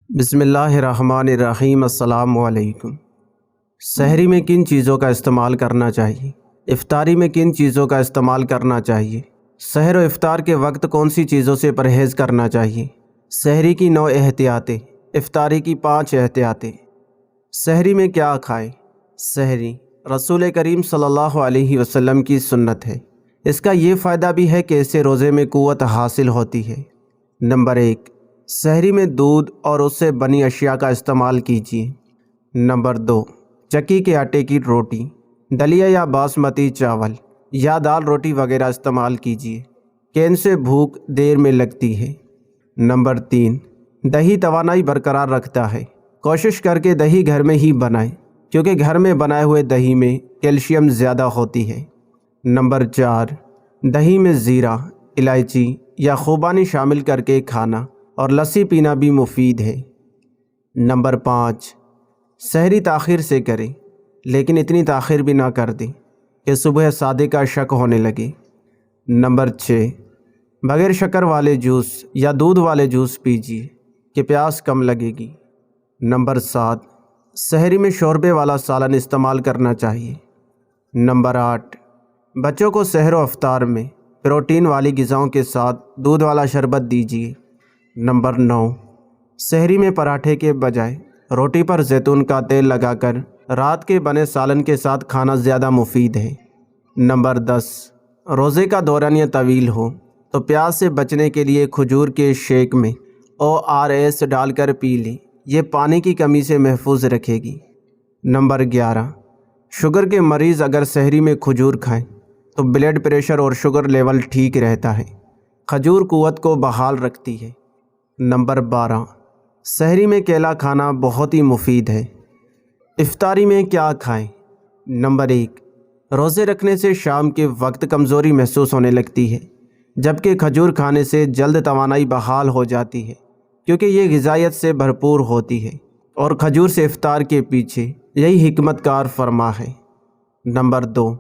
بسم اللہ الرحمن الرحیم۔ السلام علیکم۔ سحری میں کن چیزوں کا استعمال کرنا چاہیے؟ افطاری میں کن چیزوں کا استعمال کرنا چاہیے؟ سحر و افطار کے وقت کون سی چیزوں سے پرہیز کرنا چاہیے؟ سحری کی 9 احتیاطیں، افطاری کی 5 احتیاطیں۔ سحری میں کیا کھائیں؟ سحری رسول کریم صلی اللہ علیہ وسلم کی سنت ہے۔ اس کا یہ فائدہ بھی ہے کہ اس سے روزے میں قوت حاصل ہوتی ہے۔ نمبر 1، سحری میں دودھ اور اس سے بنی اشیاء کا استعمال کیجیے۔ نمبر 2، چکی کے آٹے کی روٹی، دلیا یا باسمتی چاول یا دال روٹی وغیرہ استعمال کیجیے کہ ان سے بھوک دیر میں لگتی ہے۔ نمبر 3، دہی توانائی برقرار رکھتا ہے۔ کوشش کر کے دہی گھر میں ہی بنائیں کیونکہ گھر میں بنائے ہوئے دہی میں کیلشیم زیادہ ہوتی ہے۔ نمبر 4، دہی میں زیرہ، الائچی یا خوبانی شامل کر کے کھانا اور لسی پینا بھی مفید ہے۔ نمبر 5، سحری تاخیر سے کریں لیکن اتنی تاخیر بھی نہ کر دیں کہ صبح صادق کا شک ہونے لگے۔ نمبر 6، بغیر شکر والے جوس یا دودھ والے جوس پیجیے کہ پیاس کم لگے گی۔ نمبر 7، سحری میں شوربے والا سالن استعمال کرنا چاہیے۔ نمبر 8، بچوں کو سحر و افطار میں پروٹین والی غذاؤں کے ساتھ دودھ والا شربت دیجیے۔ نمبر 9، سحری میں پراٹھے کے بجائے روٹی پر زیتون کا تیل لگا کر رات کے بنے سالن کے ساتھ کھانا زیادہ مفید ہے۔ نمبر 10، روزے کا دورانیہ طویل ہو تو پیاس سے بچنے کے لیے کھجور کے شیک میں ORS ڈال کر پی لیں، یہ پانی کی کمی سے محفوظ رکھے گی۔ نمبر 11، شوگر کے مریض اگر سحری میں کھجور کھائیں تو بلڈ پریشر اور شوگر لیول ٹھیک رہتا ہے۔ کھجور قوت کو بحال رکھتی ہے۔ نمبر 12، سحری میں کیلا کھانا بہت ہی مفید ہے۔ افطاری میں کیا کھائیں؟ نمبر 1، روزے رکھنے سے شام کے وقت کمزوری محسوس ہونے لگتی ہے جبکہ کھجور کھانے سے جلد توانائی بحال ہو جاتی ہے کیونکہ یہ غذائیت سے بھرپور ہوتی ہے اور کھجور سے افطار کے پیچھے یہی حکمت کار فرما ہے۔ نمبر 2،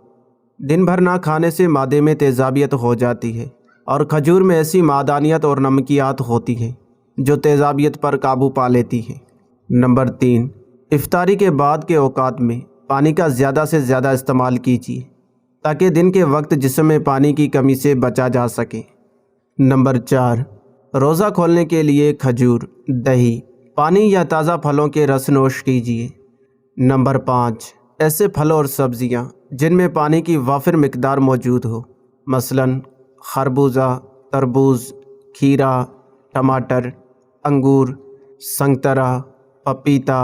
دن بھر نہ کھانے سے معدے میں تیزابیت ہو جاتی ہے اور کھجور میں ایسی معدنیات اور نمکیات ہوتی ہیں جو تیزابیت پر قابو پا لیتی ہیں۔ نمبر 3، افطاری کے بعد کے اوقات میں پانی کا زیادہ سے زیادہ استعمال کیجیے تاکہ دن کے وقت جسم میں پانی کی کمی سے بچا جا سکے۔ نمبر 4، روزہ کھولنے کے لیے کھجور، دہی، پانی یا تازہ پھلوں کے رس نوش کیجیے۔ نمبر 5، ایسے پھل اور سبزیاں جن میں پانی کی وافر مقدار موجود ہو، مثلاً خربوزہ، تربوز، کھیرا، ٹماٹر، انگور، سنگترا، پپیتا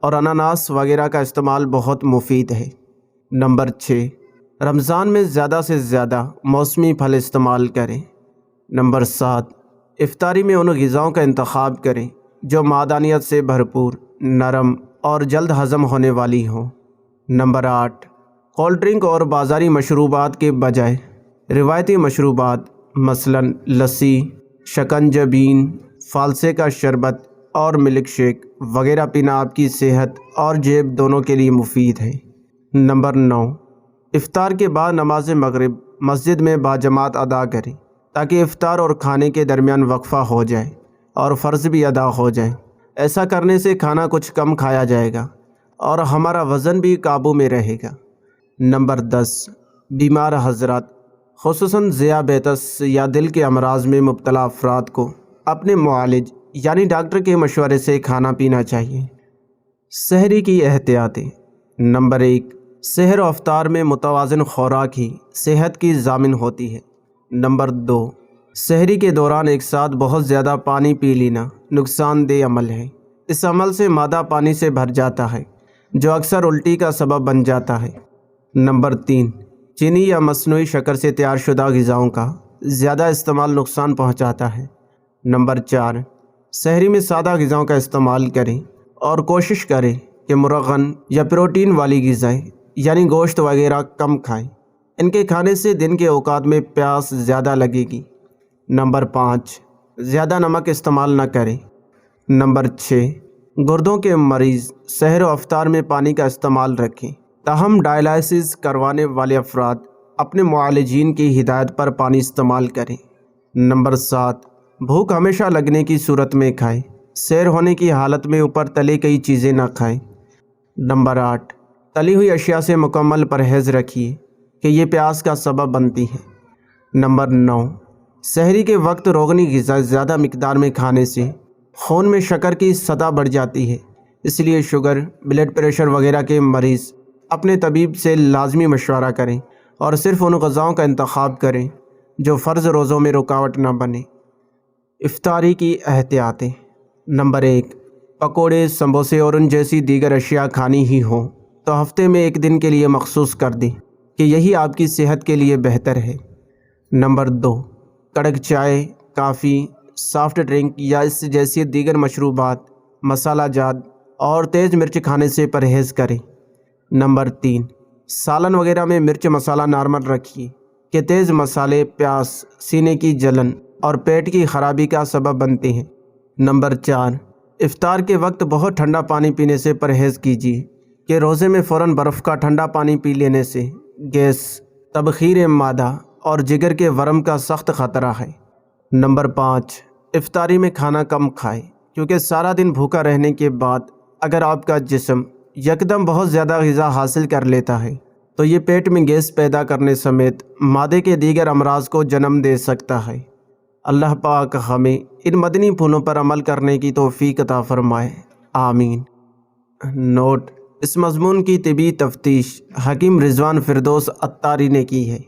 اور اناناس وغیرہ کا استعمال بہت مفید ہے۔ نمبر 6، رمضان میں زیادہ سے زیادہ موسمی پھل استعمال کریں۔ نمبر 7، افطاری میں ان غذاؤں کا انتخاب کریں جو معدنیات سے بھرپور، نرم اور جلد ہضم ہونے والی ہوں۔ نمبر 8، کولڈ ڈرنک اور بازاری مشروبات کے بجائے روایتی مشروبات مثلاً لسی، شکنجبین، فالسے کا شربت اور ملک شیک وغیرہ پینا آپ کی صحت اور جیب دونوں کے لیے مفید ہے۔ نمبر 9، افطار کے بعد نماز مغرب مسجد میں باجماعت ادا کریں تاکہ افطار اور کھانے کے درمیان وقفہ ہو جائے اور فرض بھی ادا ہو جائے۔ ایسا کرنے سے کھانا کچھ کم کھایا جائے گا اور ہمارا وزن بھی قابو میں رہے گا۔ نمبر 10، بیمار حضرات خصوصاً ذیابیطس یا دل کے امراض میں مبتلا افراد کو اپنے معالج یعنی ڈاکٹر کے مشورے سے کھانا پینا چاہیے۔ سحری کی احتیاطیں۔ نمبر 1، سحر و افطار میں متوازن خوراک ہی صحت کی ضامن ہوتی ہے۔ نمبر 2، سحری کے دوران ایک ساتھ بہت زیادہ پانی پی لینا نقصان دہ عمل ہے۔ اس عمل سے معدہ پانی سے بھر جاتا ہے جو اکثر الٹی کا سبب بن جاتا ہے۔ نمبر 3، چینی یا مصنوعی شکر سے تیار شدہ غذاؤں کا زیادہ استعمال نقصان پہنچاتا ہے۔ نمبر 4، سحری میں سادہ غذاؤں کا استعمال کریں اور کوشش کریں کہ مرغن یا پروٹین والی غذائیں یعنی گوشت وغیرہ کم کھائیں۔ ان کے کھانے سے دن کے اوقات میں پیاس زیادہ لگے گی۔ نمبر 5، زیادہ نمک استعمال نہ کریں۔ نمبر 6، گردوں کے مریض سحر و افطار میں پانی کا استعمال رکھیں، تاہم ڈائلائسس کروانے والے افراد اپنے معالجین کی ہدایت پر پانی استعمال کریں۔ نمبر 7، بھوک ہمیشہ لگنے کی صورت میں کھائیں سیر ہونے کی حالت میں اوپر تلی کئی چیزیں نہ کھائیں۔ نمبر 8، تلی ہوئی اشیاء سے مکمل پرہیز رکھیے کہ یہ پیاس کا سبب بنتی ہیں۔ نمبر 9، سحری کے وقت روغنی غذا زیادہ مقدار میں کھانے سے خون میں شکر کی سطح بڑھ جاتی ہے، اس لیے شوگر، بلڈ پریشر وغیرہ کے مریض اپنے طبیب سے لازمی مشورہ کریں اور صرف ان غذاؤں کا انتخاب کریں جو فرض روزوں میں رکاوٹ نہ بنے۔ افطاری کی احتیاطیں۔ نمبر 1، پکوڑے، سموسے اور ان جیسی دیگر اشیاء کھانی ہی ہوں تو ہفتے میں ایک دن کے لیے مخصوص کر دیں کہ یہی آپ کی صحت کے لیے بہتر ہے۔ نمبر 2، کڑک چائے، کافی، سافٹ ڈرنک یا اس جیسی دیگر مشروبات، مسالہ جات اور تیز مرچ کھانے سے پرہیز کریں۔ نمبر 3، سالن وغیرہ میں مرچ مسالہ نارمل رکھیے کہ تیز مسالے پیاس، سینے کی جلن اور پیٹ کی خرابی کا سبب بنتے ہیں۔ نمبر 4، افطار کے وقت بہت ٹھنڈا پانی پینے سے پرہیز کیجیے کہ روزے میں فوراً برف کا ٹھنڈا پانی پی لینے سے گیس، تبخیر معدہ اور جگر کے ورم کا سخت خطرہ ہے۔ نمبر 5، افطاری میں کھانا کم کھائیں کیونکہ سارا دن بھوکا رہنے کے بعد اگر آپ کا جسم یکدم بہت زیادہ غذا حاصل کر لیتا ہے تو یہ پیٹ میں گیس پیدا کرنے سمیت معدے کے دیگر امراض کو جنم دے سکتا ہے۔ اللہ پاک ہمیں ان مدنی پھولوں پر عمل کرنے کی توفیق عطا فرمائے، آمین۔ نوٹ: اس مضمون کی طبی تفتیش حکیم رضوان فردوس عطاری نے کی ہے۔